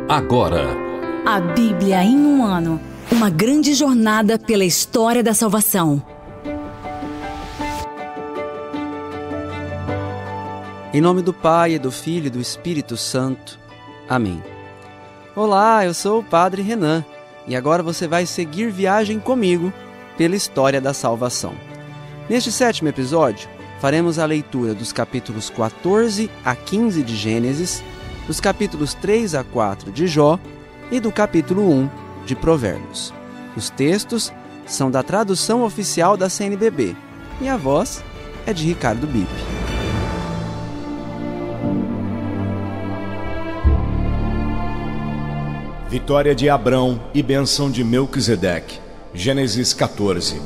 agora. A Bíblia em um ano. Uma grande jornada pela história da salvação. Em nome do Pai, e do Filho e do Espírito Santo. Amém. Olá, eu sou o Padre Renan e agora você vai seguir viagem comigo pela história da salvação. Neste 7º episódio, faremos a leitura dos capítulos 14 a 15 de Gênesis, dos capítulos 3 a 4 de Jó e do capítulo 1 de Provérbios. Os textos são da tradução oficial da CNBB e a voz é de Ricardo Bipe. Vitória de Abrão e bênção de Melquisedeque. Gênesis 14.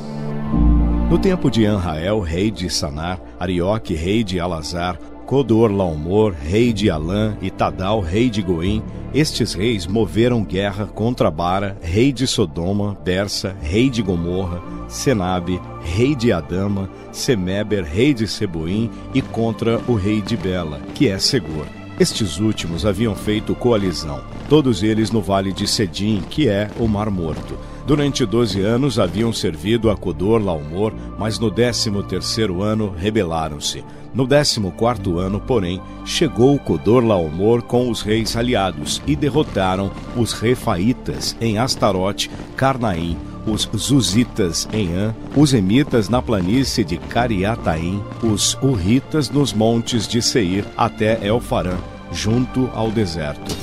No tempo de Anrael, rei de Sanar, Arioque, rei de Alazar, Codorlaomor, rei de Alã, e Tadal, rei de Goim, estes reis moveram guerra contra Bara, rei de Sodoma, Bersa, rei de Gomorra, Senabe, rei de Adama, Semeber, rei de Seboim, e contra o rei de Bela, que é Segor. Estes últimos haviam feito coalizão, todos eles no vale de Cedim, que é o Mar Morto. Durante 12 anos haviam servido a Codorlaomor, mas no 13º ano rebelaram-se. No 14º ano, porém, chegou Codorlaomor com os reis aliados e derrotaram os Refaitas em Astarote, Carnaim, os Zuzitas em An, os Emitas na planície de Cariataim, os Urritas nos montes de Seir até Elfarã, junto ao deserto.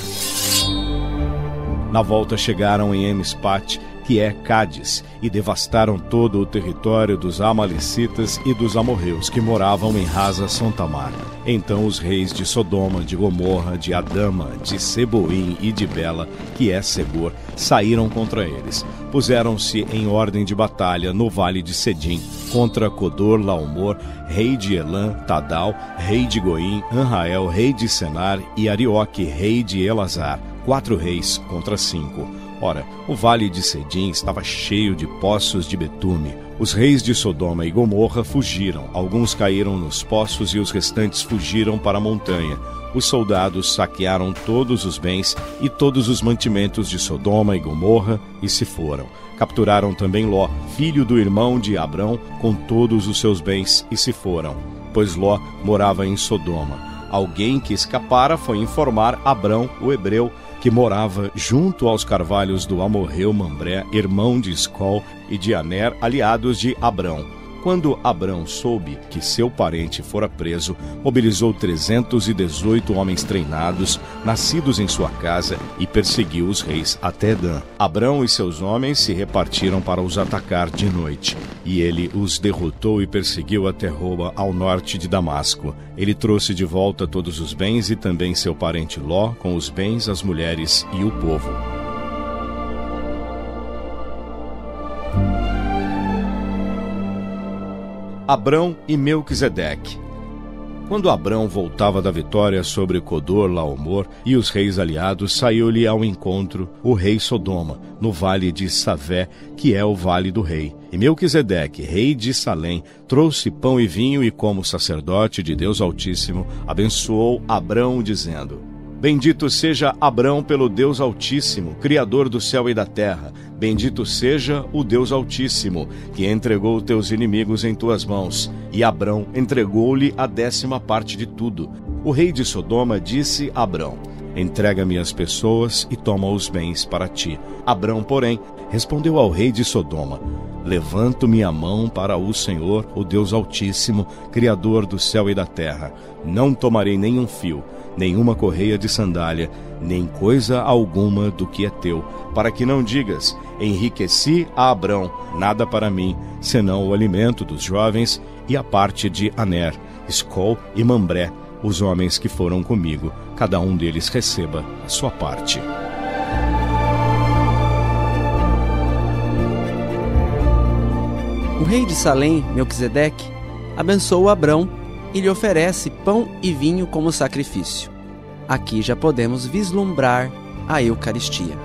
Na volta chegaram em Emispate, que é Cádiz, e devastaram todo o território dos Amalecitas e dos amorreus que moravam em Rasa-Sontamar. Então os reis de Sodoma, de Gomorra, de Adama, de Seboim e de Bela, que é Segor, saíram contra eles. Puseram-se em ordem de batalha no vale de Cedim, contra Codorlaomor, rei de Elã, Tadal, rei de Goim, Anrael, rei de Senar, e Arioque, rei de Elazar. 4 reis contra 5. Ora, o vale de Cedim estava cheio de poços de betume. Os reis de Sodoma e Gomorra fugiram. Alguns caíram nos poços e os restantes fugiram para a montanha. Os soldados saquearam todos os bens e todos os mantimentos de Sodoma e Gomorra e se foram. Capturaram também Ló, filho do irmão de Abrão, com todos os seus bens e se foram, pois Ló morava em Sodoma. Alguém que escapara foi informar Abrão, o hebreu, que morava junto aos carvalhos do amorreu Mambré, irmão de Escol e de Aner, aliados de Abrão. Quando Abrão soube que seu parente fora preso, mobilizou 318 homens treinados, nascidos em sua casa, e perseguiu os reis até Dan. Abrão e seus homens se repartiram para os atacar de noite, e ele os derrotou e perseguiu até Roba, ao norte de Damasco. Ele trouxe de volta todos os bens e também seu parente Ló, com os bens, as mulheres e o povo. Abrão e Melquisedeque. Quando Abrão voltava da vitória sobre Codorlaomor e os reis aliados, saiu-lhe ao encontro o rei Sodoma, no vale de Savé, que é o vale do rei. E Melquisedeque, rei de Salém, trouxe pão e vinho e, como sacerdote de Deus Altíssimo, abençoou Abrão, dizendo: Bendito seja Abrão pelo Deus Altíssimo, Criador do céu e da terra. Bendito seja o Deus Altíssimo, que entregou teus inimigos em tuas mãos. E Abrão entregou-lhe a 10ª parte de tudo. O rei de Sodoma disse a Abrão: Entrega-me as pessoas e toma os bens para ti. Abrão, porém, respondeu ao rei de Sodoma: Levanto minha mão para o Senhor, o Deus Altíssimo, Criador do céu e da terra. Não tomarei nenhum fio, nenhuma correia de sandália, nem coisa alguma do que é teu, para que não digas: enriqueci a Abrão, nada para mim, senão o alimento dos jovens e a parte de Aner, Escol e Mambré, os homens que foram comigo, cada um deles receba a sua parte. O rei de Salém, Melquisedeque, abençoa Abrão e lhe oferece pão e vinho como sacrifício. Aqui já podemos vislumbrar a Eucaristia.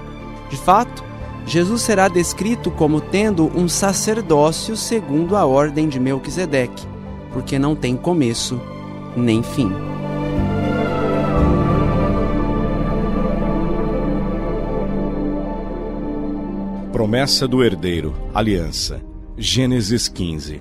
De fato, Jesus será descrito como tendo um sacerdócio segundo a ordem de Melquisedeque, porque não tem começo nem fim. promessa do herdeiro, aliança. Gênesis 15.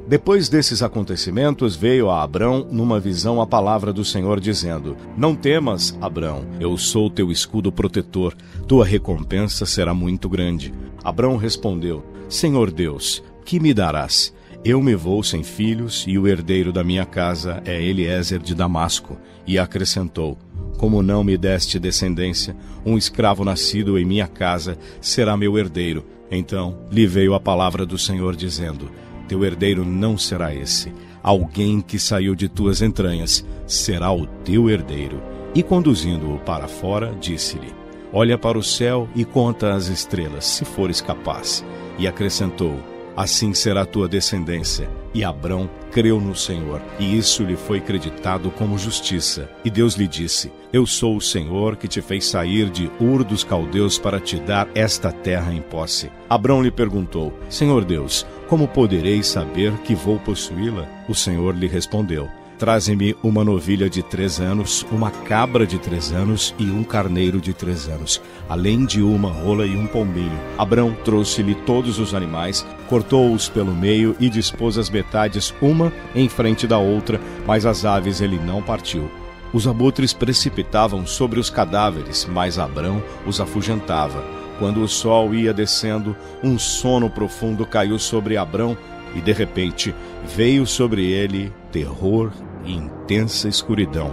Depois desses acontecimentos, veio a Abrão numa visão a palavra do Senhor, dizendo: Não temas, Abrão, eu sou teu escudo protetor, tua recompensa será muito grande. Abrão respondeu: Senhor Deus, que me darás? Eu me vou sem filhos, e o herdeiro da minha casa é Eliezer de Damasco. E acrescentou: Como não me deste descendência, um escravo nascido em minha casa será meu herdeiro. Então lhe veio a palavra do Senhor, dizendo: Teu herdeiro não será esse. Alguém que saiu de tuas entranhas será o teu herdeiro. E conduzindo-o para fora, disse-lhe: Olha para o céu e conta as estrelas, se fores capaz. E acrescentou: Assim será tua descendência. E Abrão creu no Senhor, e isso lhe foi creditado como justiça. E Deus lhe disse: Eu sou o Senhor que te fez sair de Ur dos Caldeus para te dar esta terra em posse. Abrão lhe perguntou: Senhor Deus, como poderei saber que vou possuí-la? O Senhor lhe respondeu: Traze-me uma novilha de 3 anos, uma cabra de 3 anos e um carneiro de 3 anos, além de uma rola e um pombinho. Abrão trouxe-lhe todos os animais, cortou-os pelo meio e dispôs as metades uma em frente da outra, mas as aves ele não partiu. Os abutres precipitavam sobre os cadáveres, mas Abrão os afugentava. Quando o sol ia descendo, um sono profundo caiu sobre Abrão, e de repente veio sobre ele terror e intensa escuridão.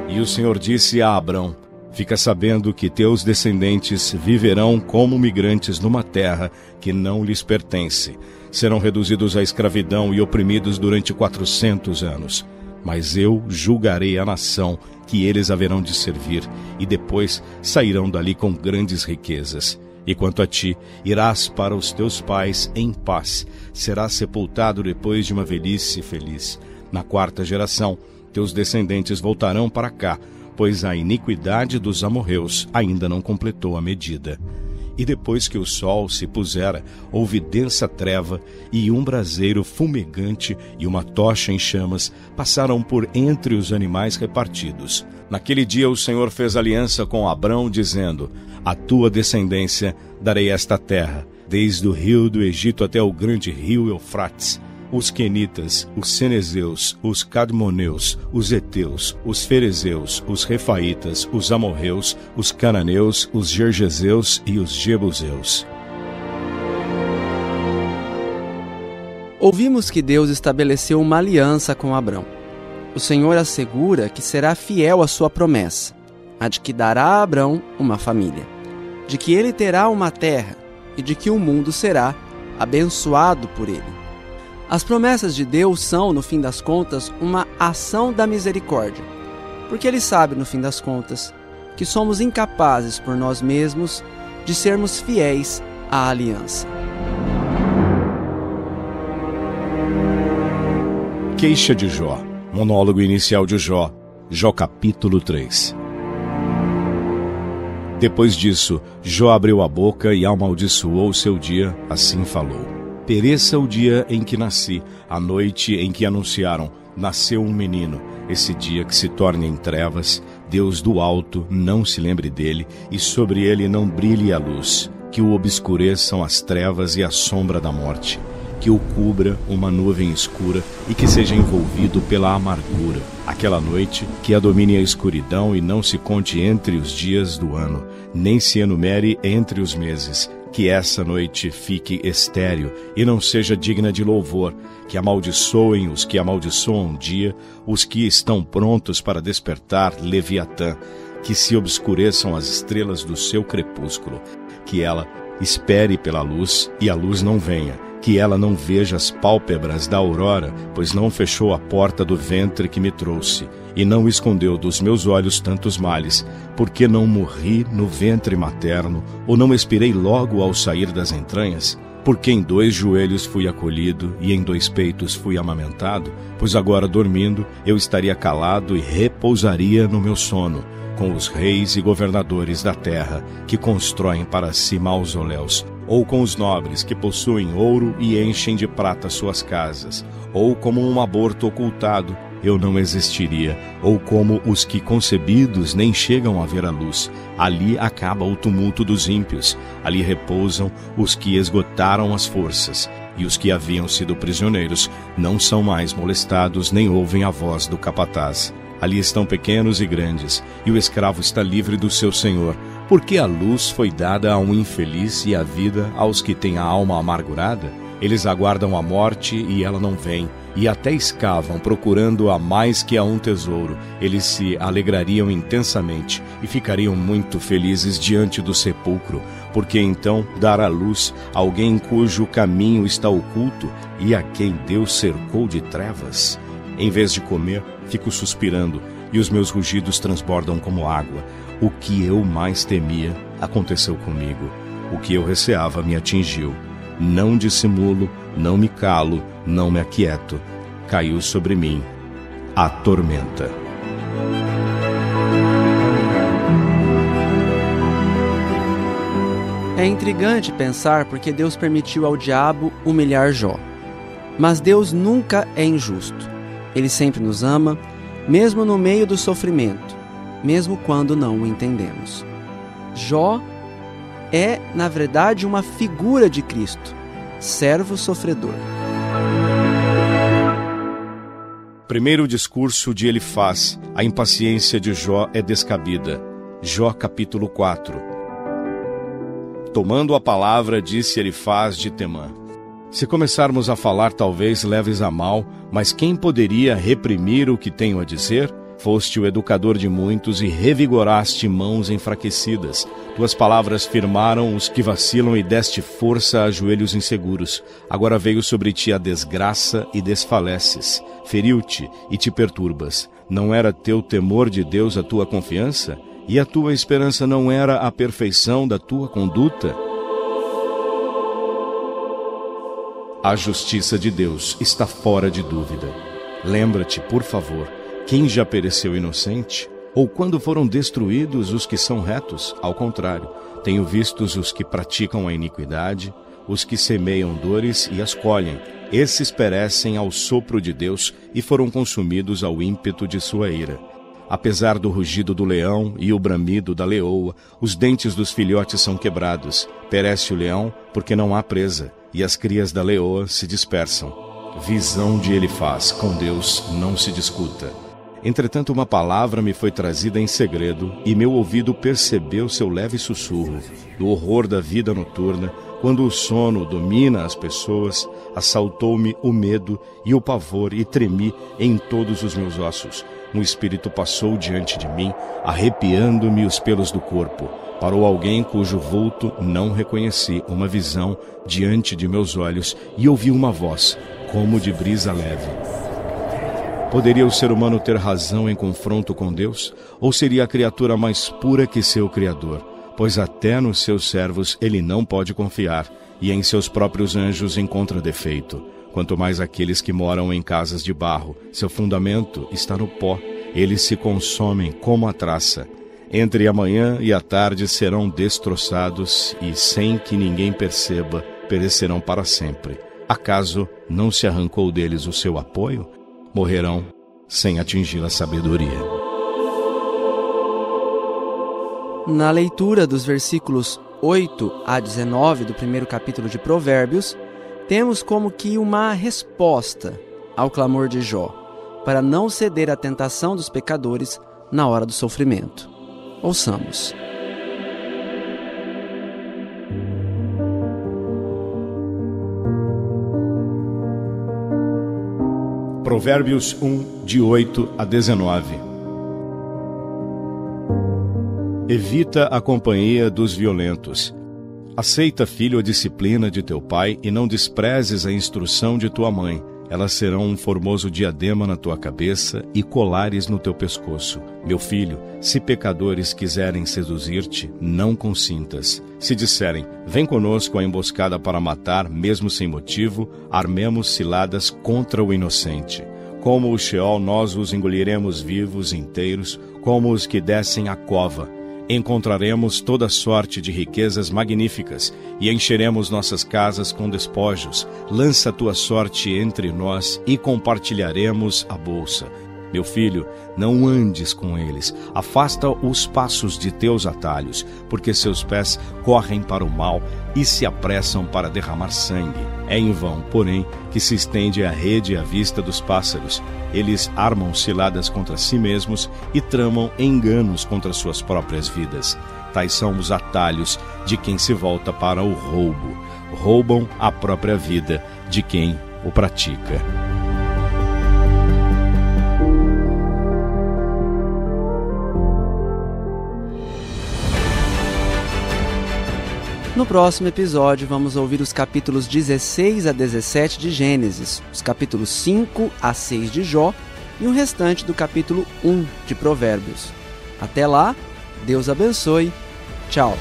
E o Senhor disse a Abrão: Fica sabendo que teus descendentes viverão como migrantes numa terra que não lhes pertence. Serão reduzidos à escravidão e oprimidos durante 400 anos. Mas eu julgarei a nação que eles haverão de servir, e depois sairão dali com grandes riquezas. E quanto a ti, irás para os teus pais em paz. Serás sepultado depois de uma velhice feliz. Na 4ª geração, teus descendentes voltarão para cá, pois a iniquidade dos amorreus ainda não completou a medida. E depois que o sol se pusera, houve densa treva, e um braseiro fumegante e uma tocha em chamas passaram por entre os animais repartidos. Naquele dia o Senhor fez aliança com Abrão, dizendo: A tua descendência darei esta terra, desde o rio do Egito até o grande rio Eufrates. Os quenitas, os cenezeus, os cadmoneus, os heteus, os ferezeus, os refaitas, os amorreus, os cananeus, os gergeseus e os jebuseus. Ouvimos que Deus estabeleceu uma aliança com Abrão. O Senhor assegura que será fiel à sua promessa, a de que dará a Abrão uma família, de que ele terá uma terra e de que o mundo será abençoado por ele. As promessas de Deus são, no fim das contas, uma ação da misericórdia, porque Ele sabe, no fim das contas, que somos incapazes por nós mesmos de sermos fiéis à aliança. Queixa de Jó. Monólogo inicial de Jó. Jó capítulo 3. Depois disso, Jó abriu a boca e amaldiçoou o seu dia, assim falou: Pereça o dia em que nasci, a noite em que anunciaram: nasceu um menino. Esse dia que se torne em trevas, Deus do alto não se lembre dele, e sobre ele não brilhe a luz. Que o obscureçam as trevas e a sombra da morte. Que o cubra uma nuvem escura e que seja envolvido pela amargura. Aquela noite que a domine a escuridão e não se conte entre os dias do ano, nem se enumere entre os meses. Que essa noite fique estéril e não seja digna de louvor. Que amaldiçoem os que amaldiçoam um dia, os que estão prontos para despertar Leviatã. Que se obscureçam as estrelas do seu crepúsculo. Que ela espere pela luz e a luz não venha. Que ela não veja as pálpebras da aurora, pois não fechou a porta do ventre que me trouxe, e não escondeu dos meus olhos tantos males, porque não morri no ventre materno, ou não expirei logo ao sair das entranhas? Porque em 2 joelhos fui acolhido, e em 2 peitos fui amamentado? Pois agora, dormindo, eu estaria calado e repousaria no meu sono, com os reis e governadores da terra, que constroem para si mausoléus, ou com os nobres que possuem ouro e enchem de prata suas casas, ou como um aborto ocultado, eu não existiria, ou como os que concebidos nem chegam a ver a luz. Ali acaba o tumulto dos ímpios, ali repousam os que esgotaram as forças, e os que haviam sido prisioneiros não são mais molestados, nem ouvem a voz do capataz. Ali estão pequenos e grandes, e o escravo está livre do seu senhor, porque a luz foi dada a um infeliz e a vida aos que têm a alma amargurada. Eles aguardam a morte e ela não vem, e até escavam procurando-a mais que a um tesouro. Eles se alegrariam intensamente e ficariam muito felizes diante do sepulcro, porque então dará luz alguém cujo caminho está oculto e a quem Deus cercou de trevas. Em vez de comer, fico suspirando, e os meus rugidos transbordam como água. O que eu mais temia aconteceu comigo. O que eu receava me atingiu. Não dissimulo, não me calo, não me aquieto. Caiu sobre mim a tormenta. É intrigante pensar porque Deus permitiu ao diabo humilhar Jó. Mas Deus nunca é injusto. Ele sempre nos ama, mesmo no meio do sofrimento, mesmo quando não o entendemos. Jó é, na verdade, uma figura de Cristo, servo sofredor. Primeiro discurso de Elifaz, a impaciência de Jó é descabida. Jó capítulo 4. Tomando a palavra, disse Elifaz de Temã: se começarmos a falar, talvez leves a mal, mas quem poderia reprimir o que tenho a dizer? Foste o educador de muitos e revigoraste mãos enfraquecidas. Tuas palavras firmaram os que vacilam e deste força a joelhos inseguros. Agora veio sobre ti a desgraça e desfaleces. Feriu-te e te perturbas. Não era teu temor de Deus a tua confiança? E a tua esperança não era a perfeição da tua conduta? A justiça de Deus está fora de dúvida. Lembra-te, por favor, quem já pereceu inocente? Ou quando foram destruídos os que são retos? Ao contrário, tenho visto os que praticam a iniquidade, os que semeiam dores e as colhem. Esses perecem ao sopro de Deus e foram consumidos ao ímpeto de sua ira. Apesar do rugido do leão e o bramido da leoa, os dentes dos filhotes são quebrados. Perece o leão porque não há presa, e as crias da leoa se dispersam. Visão de Elifaz, com Deus não se discuta. Entretanto, uma palavra me foi trazida em segredo, e meu ouvido percebeu seu leve sussurro. Do horror da vida noturna, quando o sono domina as pessoas, assaltou-me o medo e o pavor, e tremi em todos os meus ossos. Um espírito passou diante de mim, arrepiando-me os pelos do corpo. Parou alguém cujo vulto não reconheci, uma visão diante de meus olhos, e ouvi uma voz, como de brisa leve. Poderia o ser humano ter razão em confronto com Deus? Ou seria a criatura mais pura que seu Criador? Pois até nos seus servos ele não pode confiar, e em seus próprios anjos encontra defeito. Quanto mais aqueles que moram em casas de barro, seu fundamento está no pó, eles se consomem como a traça. Entre a manhã e a tarde serão destroçados, e sem que ninguém perceba, perecerão para sempre. Acaso não se arrancou deles o seu apoio? Morrerão sem atingir a sabedoria. Na leitura dos versículos 8 a 19 do primeiro capítulo de Provérbios, temos como que uma resposta ao clamor de Jó, para não ceder à tentação dos pecadores na hora do sofrimento. Ouçamos. Provérbios 1, de 8 a 19. Evita a companhia dos violentos. Aceita, filho, a disciplina de teu pai e não desprezes a instrução de tua mãe. Elas serão um formoso diadema na tua cabeça e colares no teu pescoço. Meu filho, se pecadores quiserem seduzir-te, não consintas. Se disserem, vem conosco à emboscada para matar, mesmo sem motivo, armemos ciladas contra o inocente. Como o Sheol, nós os engoliremos vivos inteiros, como os que descem à cova. Encontraremos toda sorte de riquezas magníficas e encheremos nossas casas com despojos. Lança tua sorte entre nós e compartilharemos a bolsa. Meu filho, não andes com eles, afasta os passos de teus atalhos, porque seus pés correm para o mal e se apressam para derramar sangue. É em vão, porém, que se estende a rede à vista dos pássaros. Eles armam ciladas contra si mesmos e tramam enganos contra suas próprias vidas. Tais são os atalhos de quem se volta para o roubo. Roubam a própria vida de quem o pratica. No próximo episódio, vamos ouvir os capítulos 16 a 17 de Gênesis, os capítulos 5 a 6 de Jó e o restante do capítulo 1 de Provérbios. Até lá, Deus abençoe. Tchau.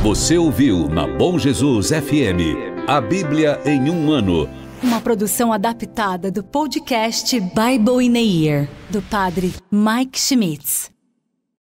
Você ouviu na Bom Jesus FM, a Bíblia em um ano. Uma produção adaptada do podcast Bible in a Year, do padre Mike Schmitz.